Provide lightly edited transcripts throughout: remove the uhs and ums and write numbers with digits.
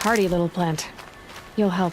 hardy little plant. You'll help.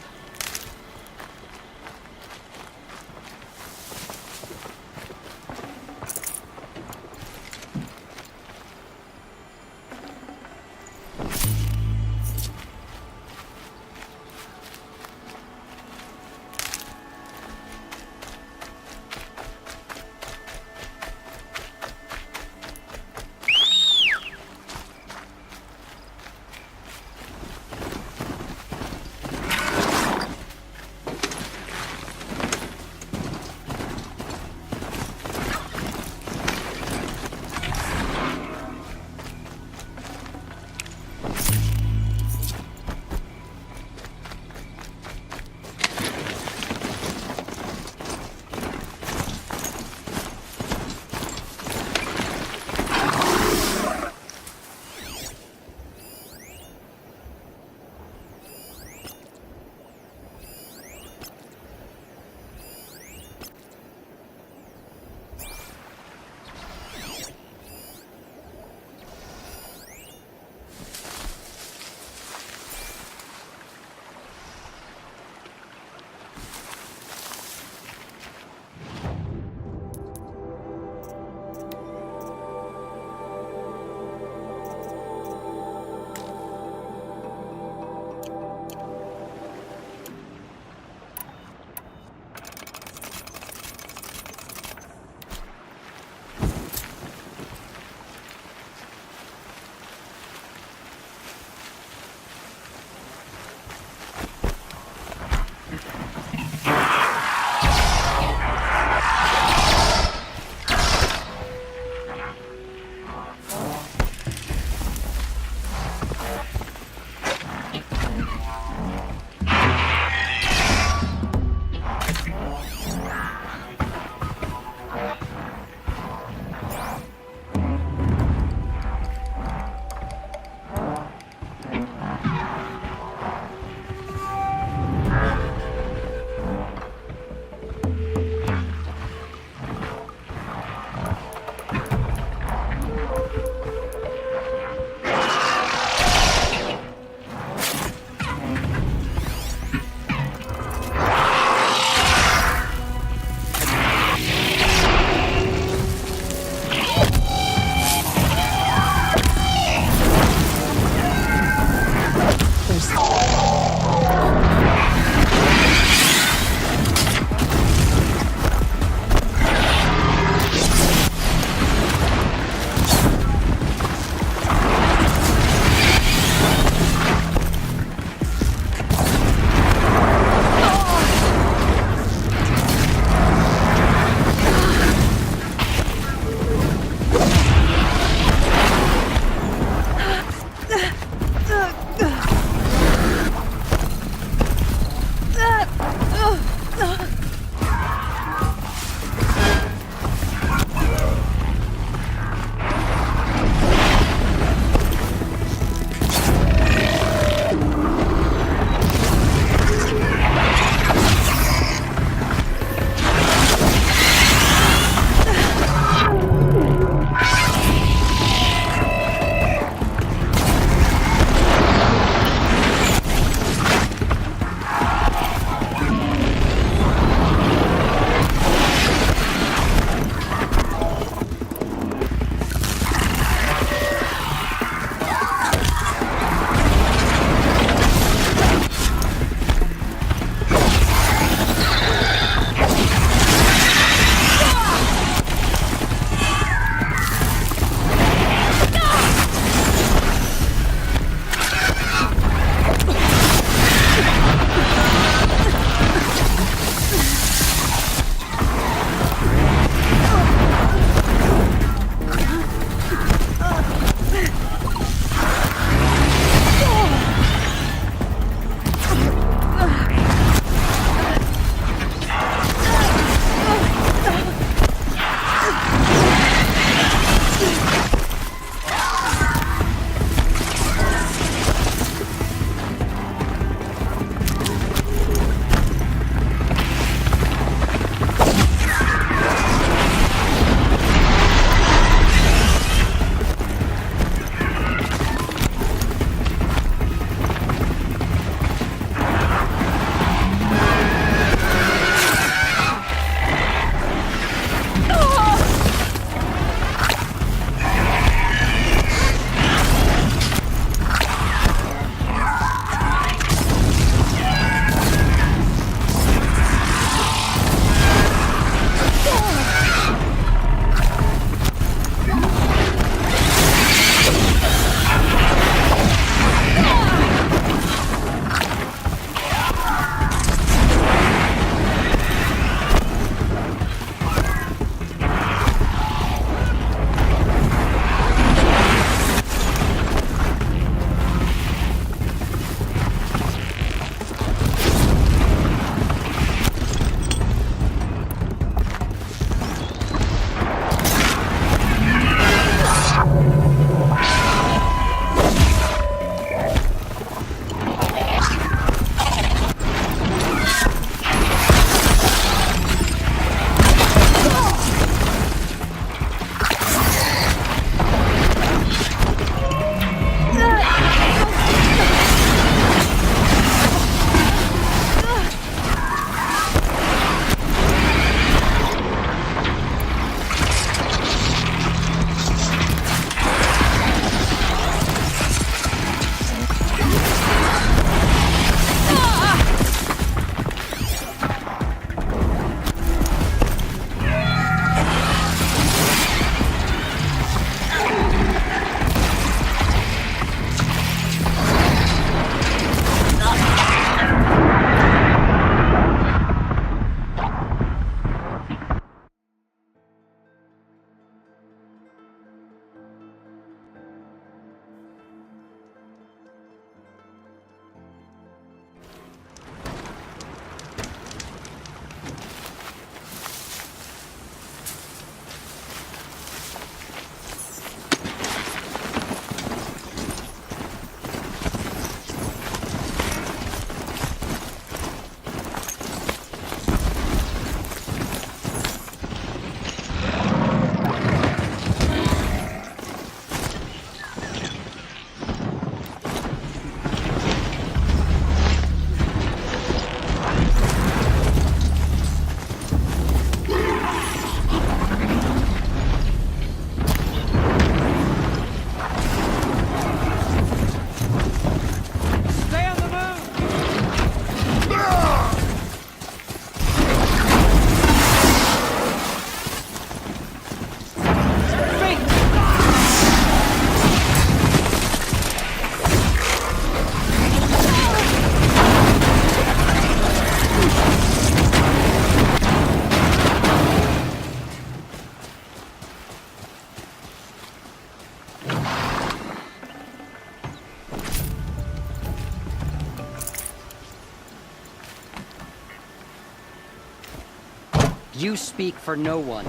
You speak for no one.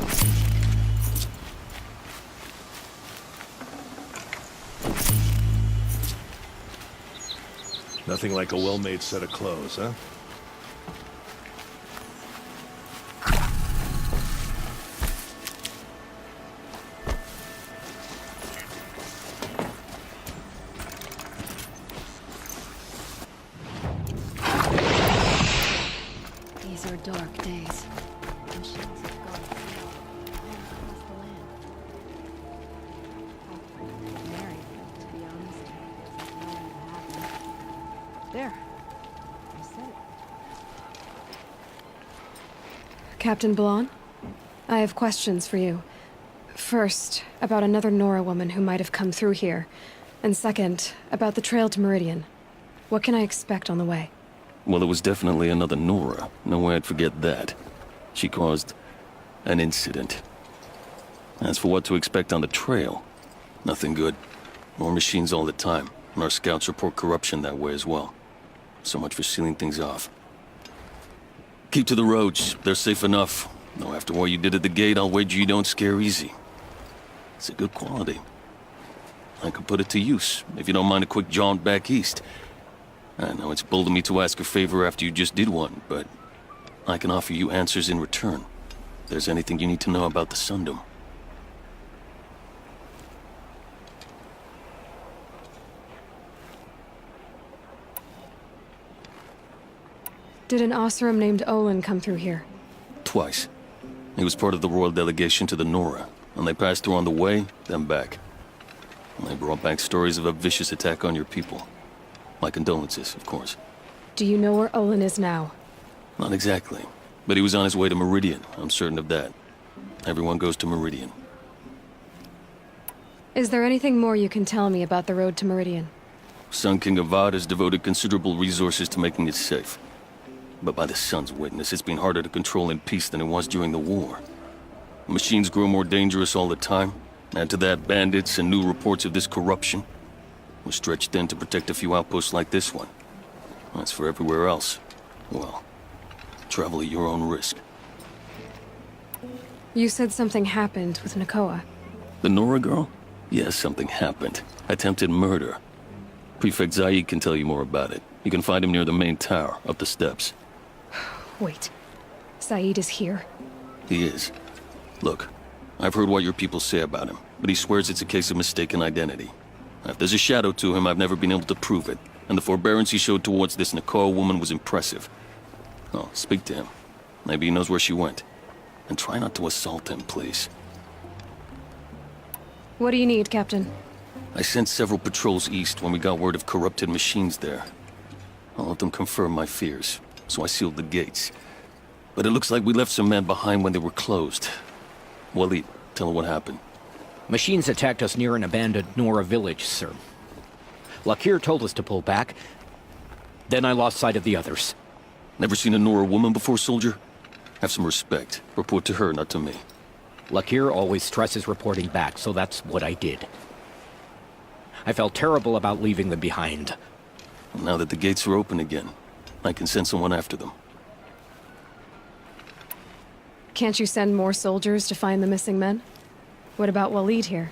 Nothing like a well-made set of clothes, huh? These are dark days. Machines have gone all across the land. Mary, to be honest, isn't knowing what happened. There. I said it. Captain Balahn, I have questions for you. First, about another Nora woman who might have come through here. And second, about the trail to Meridian. What can I expect on the way? Well, it was definitely another Nora. No way I'd forget that. She caused an incident. As for what to expect on the trail, nothing good. More machines all the time, and our scouts report corruption that way as well. So much for sealing things off. Keep to the roads. They're safe enough. Though after what you did at the gate, I'll wager you don't scare easy. It's a good quality. I could put it to use, if you don't mind a quick jaunt back east. I know it's bold of me to ask a favor after you just did one, but I can offer you answers in return. If there's anything you need to know about the Sundom. Did an Oseram named Olin come through here? Twice. He was part of the royal delegation to the Nora, and they passed through on the way, then back. And they brought back stories of a vicious attack on your people. My condolences, of course. Do you know where Olin is now? Not exactly, but he was on his way to Meridian, I'm certain of that. Everyone goes to Meridian. Is there anything more you can tell me about the road to Meridian? Sun King Avad has devoted considerable resources to making it safe. But by the Sun's witness, it's been harder to control in peace than it was during the war. Machines grow more dangerous all the time. Add to that bandits and new reports of this corruption. We're stretched thin to protect a few outposts like this one. As for everywhere else, well, travel at your own risk. You said something happened with Nakoa. The Nora girl? Yes, something happened. Attempted murder. Prefect Zaid can tell you more about it. You can find him near the main tower, up the steps. Wait. Zaid is here. He is. Look, I've heard what your people say about him, but he swears it's a case of mistaken identity. If there's a shadow to him, I've never been able to prove it, and the forbearance he showed towards this Nakoa woman was impressive. Oh, speak to him. Maybe he knows where she went. And try not to assault him, please. What do you need, Captain? I sent several patrols east when we got word of corrupted machines there. I'll let them confirm my fears, so I sealed the gates. But it looks like we left some men behind when they were closed. Waleed, tell her what happened. Machines attacked us near an abandoned Nora village, sir. Lakir told us to pull back. Then I lost sight of the others. Never seen a Nora woman before, soldier? Have some respect. Report to her, not to me. Lakir always stresses reporting back, so that's what I did. I felt terrible about leaving them behind. Now that the gates are open again, I can send someone after them. Can't you send more soldiers to find the missing men? What about Waleed here?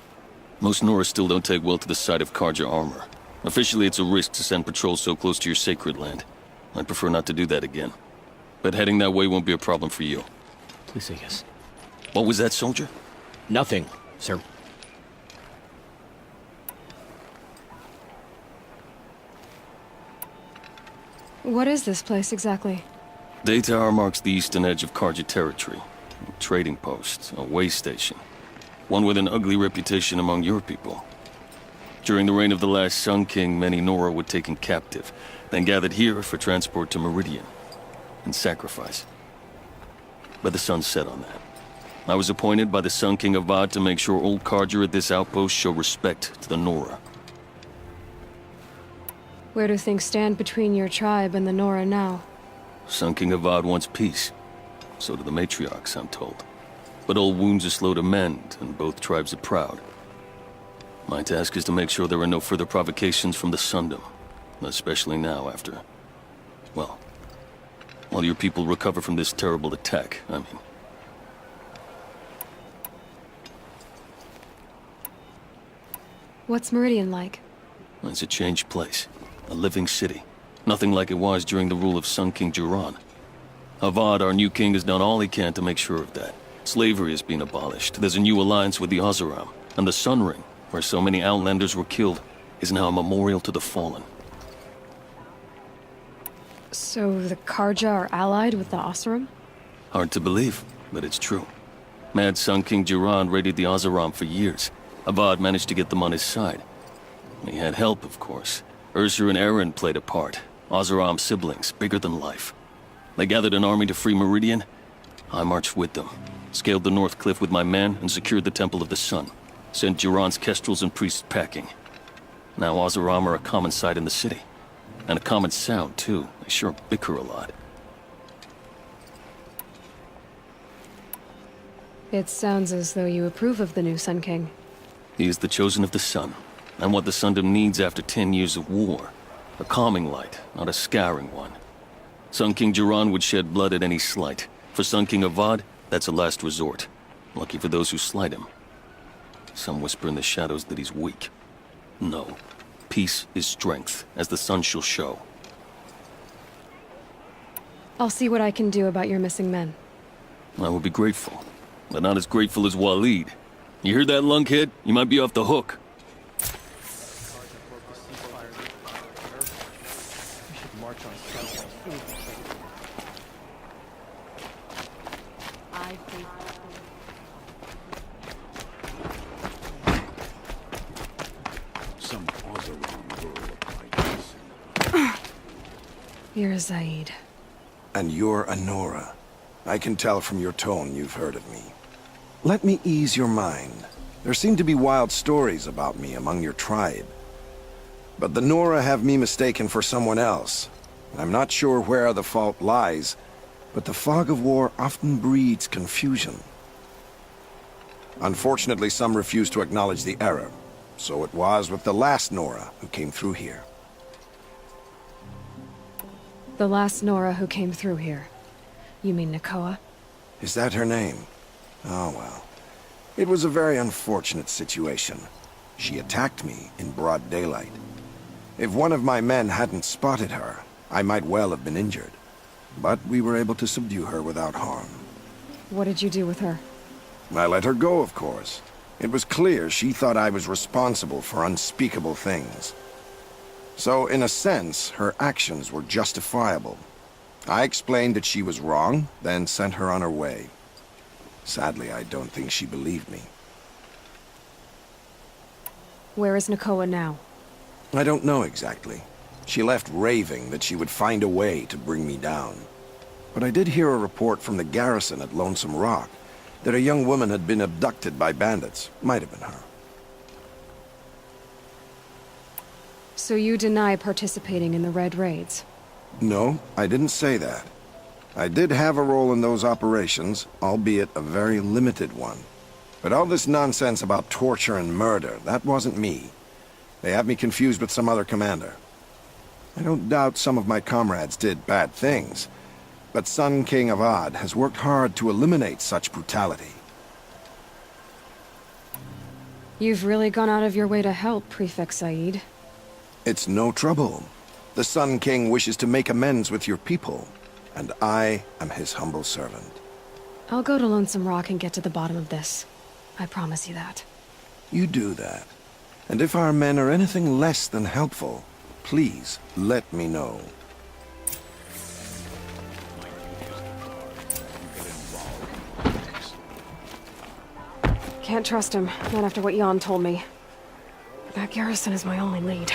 Most Nora still don't take well to the sight of Karja armor. Officially, it's a risk to send patrols so close to your sacred land. I'd prefer not to do that again. But heading that way won't be a problem for you. Please say yes. What was that, soldier? Nothing, sir. What is this place exactly? Day Tower marks the eastern edge of Karja territory. A trading post, a way station. One with an ugly reputation among your people. During the reign of the last Sun King, many Nora were taken captive, then gathered here for transport to Meridian, and sacrifice. But the sun set on that. I was appointed by the Sun King of Avad to make sure old Karja at this outpost show respect to the Nora. Where do things stand between your tribe and the Nora now? Sun King of Avad wants peace. So do the matriarchs, I'm told. But old wounds are slow to mend, and both tribes are proud. My task is to make sure there are no further provocations from the Sundom. Especially now after... well, while your people recover from this terrible attack, I mean. What's Meridian like? It's a changed place. A living city. Nothing like it was during the rule of Sun King Jiran. Avad, our new king, has done all he can to make sure of that. Slavery has been abolished. There's a new alliance with the Oseram. And the Sun Ring, where so many Outlanders were killed, is now a memorial to the fallen. So the Karja are allied with the Oseram? Hard to believe, but it's true. Mad Sun King Jiran raided the Oseram for years. Avad managed to get them on his side. He had help, of course. Ursur and Eren played a part. Oseram siblings, bigger than life. They gathered an army to free Meridian. I marched with them, scaled the North Cliff with my men, and secured the Temple of the Sun. Sent Jiran's kestrels and priests packing. Now Oseram are a common sight in the city. And a common sound, too. They sure bicker a lot. It sounds as though you approve of the new Sun King. He is the chosen of the Sun, and what the Sundom needs after 10 years of war. A calming light, not a scouring one. Sun King Jiran would shed blood at any slight. For Sun King Avad, that's a last resort. Lucky for those who slight him. Some whisper in the shadows that he's weak. No. Peace is strength, as the sun shall show. I'll see what I can do about your missing men. I will be grateful, but not as grateful as Waleed. You hear that, lunkhead? You might be off the hook. Some Oseram girl like this. You're Zaid. And you're Anora. I can tell from your tone you've heard of me. Let me ease your mind. There seem to be wild stories about me among your tribe. But the Nora have me mistaken for someone else. I'm not sure where the fault lies, but the fog of war often breeds confusion. Unfortunately, some refuse to acknowledge the error. So it was with the last Nora who came through here. The last Nora who came through here. You mean Nakoa? Is that her name? Oh well. It was a very unfortunate situation. She attacked me in broad daylight. If one of my men hadn't spotted her, I might well have been injured. But we were able to subdue her without harm. What did you do with her? I let her go, of course. It was clear she thought I was responsible for unspeakable things. So, in a sense, her actions were justifiable. I explained that she was wrong, then sent her on her way. Sadly, I don't think she believed me. Where is Nakoa now? I don't know exactly. She left raving that she would find a way to bring me down. But I did hear a report from the garrison at Lonesome Rock that a young woman had been abducted by bandits. Might have been her. So you deny participating in the Red Raids? No, I didn't say that. I did have a role in those operations, albeit a very limited one. But all this nonsense about torture and murder, that wasn't me. They have me confused with some other commander. I don't doubt some of my comrades did bad things, but Sun King Avad has worked hard to eliminate such brutality. You've really gone out of your way to help, Prefect Zaid. It's no trouble. The Sun King wishes to make amends with your people, and I am his humble servant. I'll go to Lonesome Rock and get to the bottom of this. I promise you that. You do that. And if our men are anything less than helpful, please let me know. Can't trust him, not after what Jan told me. That garrison is my only lead.